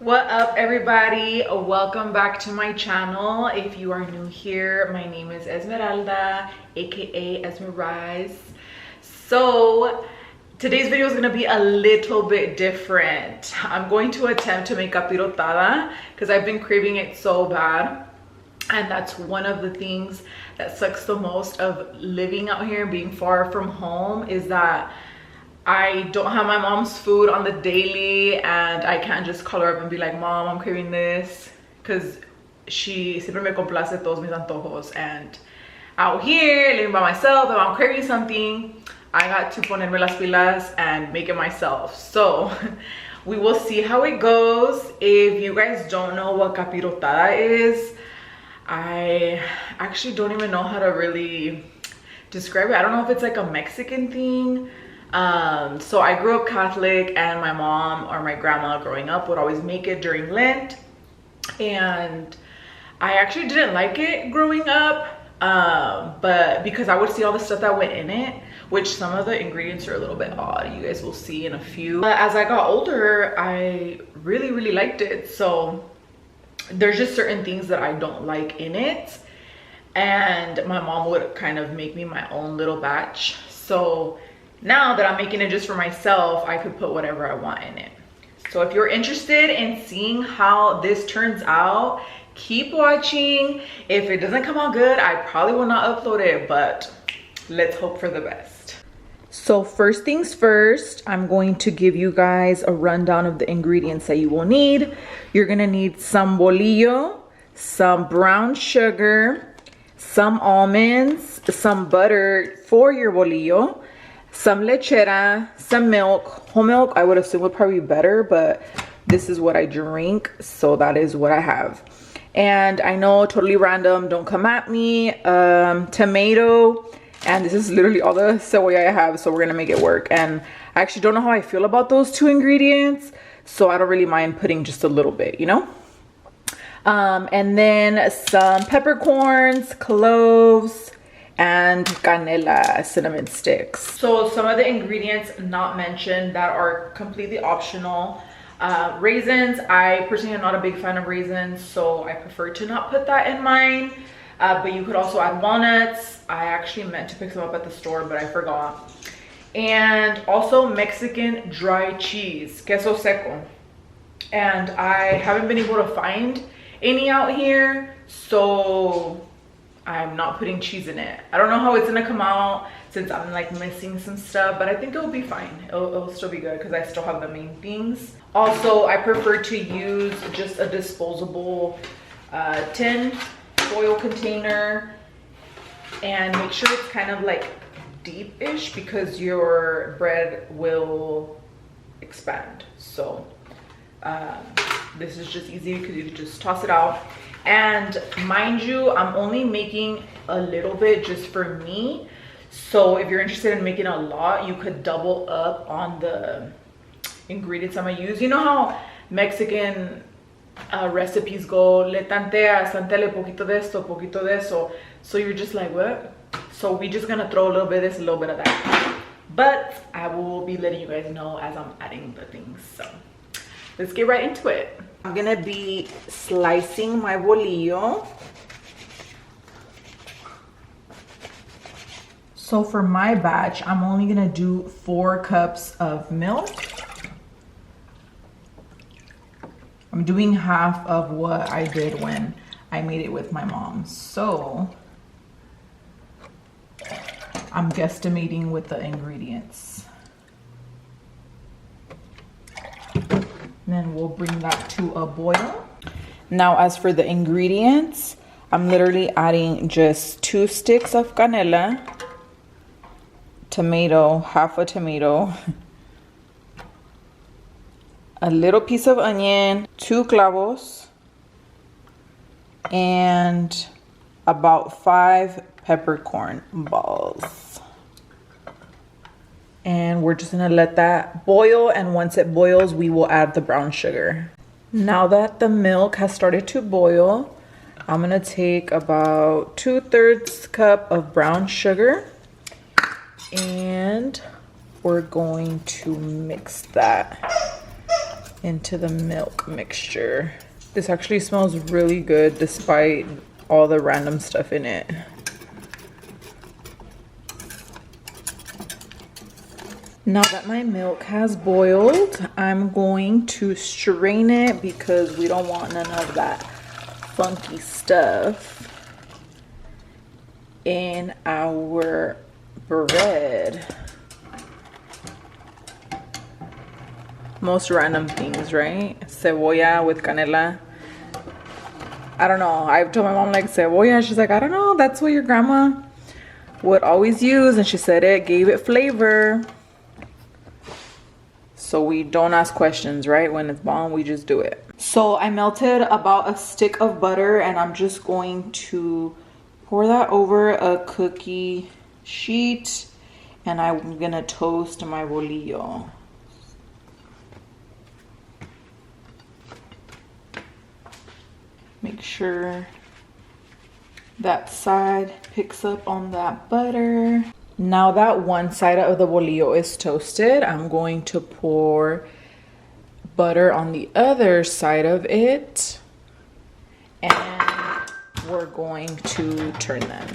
What up, everybody? Welcome back to my channel. If you are new here, my name is Esmeralda, aka Esmerize. So today's video is going to be a little bit different. I'm going to attempt to make capirotada because I've been craving it so bad, and that's one of the things that sucks the most of living out here and being far from home, is that I don't have my mom's food on the daily, and I can't just call her up and be like, Mom, I'm craving this, because she siempre me complace todos mis antojos. And out here, living by myself, if I'm craving something, I got to ponerme las pilas and make it myself. So we will see how it goes. If you guys don't know what capirotada is, I actually don't even know how to really describe it. I don't know if it's like a Mexican thing. So I grew up Catholic, and my mom or my grandma growing up would always make it during Lent, and I actually didn't like it growing up, but because I would see all the stuff that went in it, which some of the ingredients are a little bit odd, you guys will see in a few. But as I got older, I really liked it. So there's just certain things that I don't like in it, and my mom would kind of make me my own little batch. So now that I'm making it just for myself, I could put whatever I want in it. So if you're interested in seeing how this turns out, keep watching. If it doesn't come out good, I probably will not upload it, but let's hope for the best. So first things first, I'm going to give you guys a rundown of the ingredients that you will need. You're gonna need some bolillo, some brown sugar, some almonds, some butter for your bolillo, some lechera, some milk. Whole milk I would assume would probably be better, but this is what I drink, so that is what I have. And I know, totally random, don't come at me. Tomato, and this is literally all the cebolla I have, so we're gonna make it work. And I actually don't know how I feel about those two ingredients, so I don't really mind putting just a little bit, you know. And then some peppercorns, cloves, and canela, cinnamon sticks. So some of the ingredients not mentioned that are completely optional. Raisins, I personally am not a big fan of raisins, so I prefer to not put that in mine. But you could also add walnuts. I actually meant to pick some up at the store, but I forgot. And also Mexican dry cheese, queso seco. And I haven't been able to find any out here, so I'm not putting cheese in it. I don't know how it's gonna come out since I'm like missing some stuff, but I think it'll be fine. It'll still be good because I still have the main things. Also, I prefer to use just a disposable tin foil container, and make sure it's kind of like deep-ish because your bread will expand. So this is just easy because you just toss it out. And mind you, I'm only making a little bit just for me. So if you're interested in making a lot, you could double up on the ingredients I'm gonna use. You know how Mexican recipes go, le tanteas, tantele poquito de esto, poquito de eso. So you're just like, what? So we're just gonna throw a little bit of this, a little bit of that. But I will be letting you guys know as I'm adding the things. So let's get right into it. I'm gonna be slicing my bolillo. So for my batch, I'm only gonna do 4 cups of milk. I'm doing half of what I did when I made it with my mom. So I'm guesstimating with the ingredients. Then we'll bring that to a boil. Now, as for the ingredients, I'm literally adding just 2 sticks of canela, tomato, half a tomato, a little piece of onion, 2 clavos, and about 5 peppercorn balls. And we're just gonna let that boil, and once it boils, we will add the brown sugar. Now that the milk has started to boil, I'm gonna take about 2/3 cup of brown sugar, and we're going to mix that. into the milk mixture. This actually smells really good despite all the random stuff in it. Now that my milk has boiled, I'm going to strain it because we don't want none of that funky stuff in our bread. Most random things, right? Cebolla with canela. I don't know. I told my mom like cebolla. She's like, I don't know. That's what your grandma would always use. And she said it gave it flavor. So we don't ask questions, right? When it's bomb, we just do it. So I melted about a stick of butter and I'm just going to pour that over a cookie sheet and I'm gonna toast my bolillo. Make sure that side picks up on that butter. Now that one side of the bolillo is toasted, I'm going to pour butter on the other side of it. And we're going to turn them.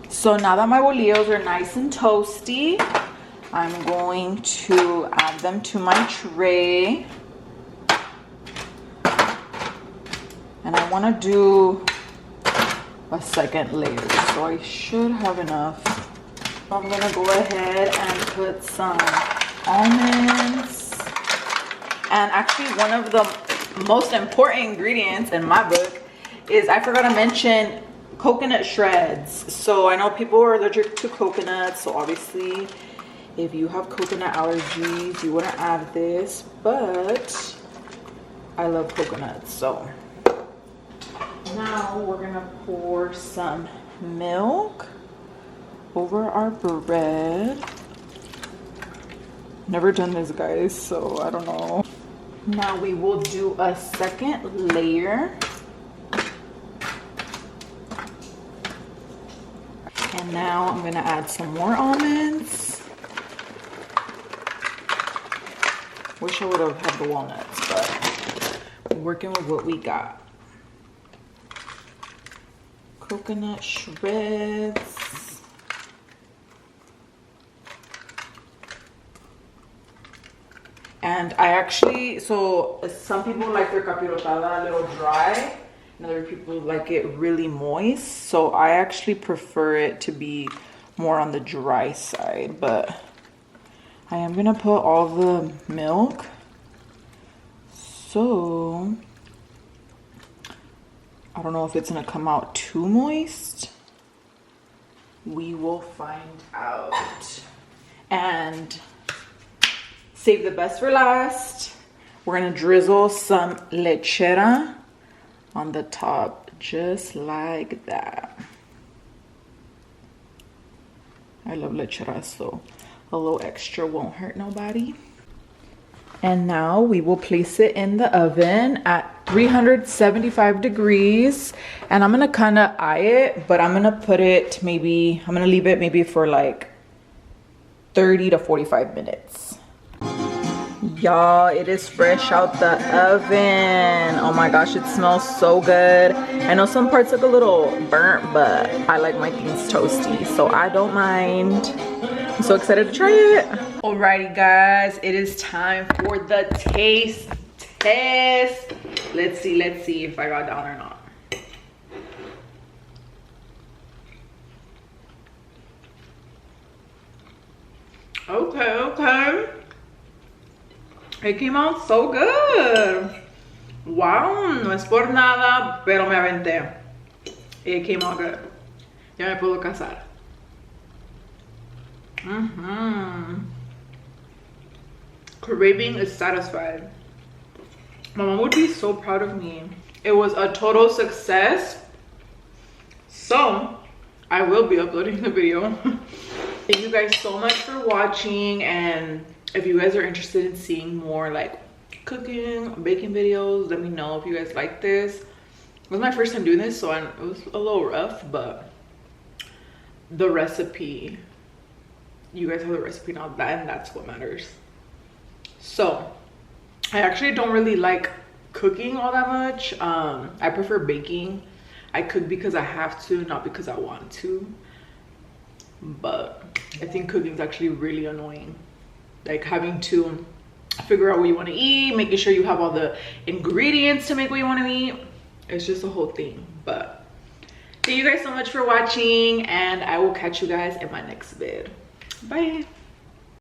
So now that my bolillos are nice and toasty, I'm going to add them to my tray. And I want to do a second layer, so I should have enough. I'm gonna go ahead and put some almonds. And actually one of the most important ingredients in my book is, I forgot to mention, coconut shreds. So I know people are allergic to coconuts, so obviously if you have coconut allergies you wouldn't add this, but I love coconuts. So now we're gonna pour some milk over our bread. Never done this, guys, so I don't know. Now we will do a second layer. And now I'm gonna add some more almonds. Wish I would have had the walnuts, but we're working with what we got. Coconut shreds. And I actually, so some people like their capirotada a little dry, and other people like it really moist. So I actually prefer it to be more on the dry side, but I am gonna put all the milk. So I don't know if it's gonna come out too moist. We will find out. And save the best for last. We're gonna drizzle some lechera on the top, just like that. I love lechera, so a little extra won't hurt nobody. And now we will place it in the oven at 375 degrees. And I'm gonna kind of eye it, but I'm gonna put it maybe, I'm gonna leave it maybe for like 30 to 45 minutes. Y'all, it is fresh out the oven. Oh my gosh, it smells so good. I know some parts look a little burnt, but I like my things toasty, so I don't mind. I'm so excited to try it. Alrighty guys, it is time for the taste test. Let's see if I got down or not. Okay. It came out so good. Wow, no es por nada, pero me aventé. It came out good. Ya me puedo casar. Craving is satisfied. My mom would be so proud of me. It was a total success. So I will be uploading the video. Thank you guys so much for watching, and if you guys are interested in seeing more like cooking, baking videos, let me know if you guys like this. It was my first time doing this, so it was a little rough, but the recipe, you guys have the recipe now, and that's what matters. So I actually don't really like cooking all that much. I prefer baking. I cook because I have to, not because I want to. But I think cooking is actually really annoying. Like having to figure out what you want to eat, making sure you have all the ingredients to make what you want to eat. It's just a whole thing. But thank you guys so much for watching, and I will catch you guys in my next vid. Bye.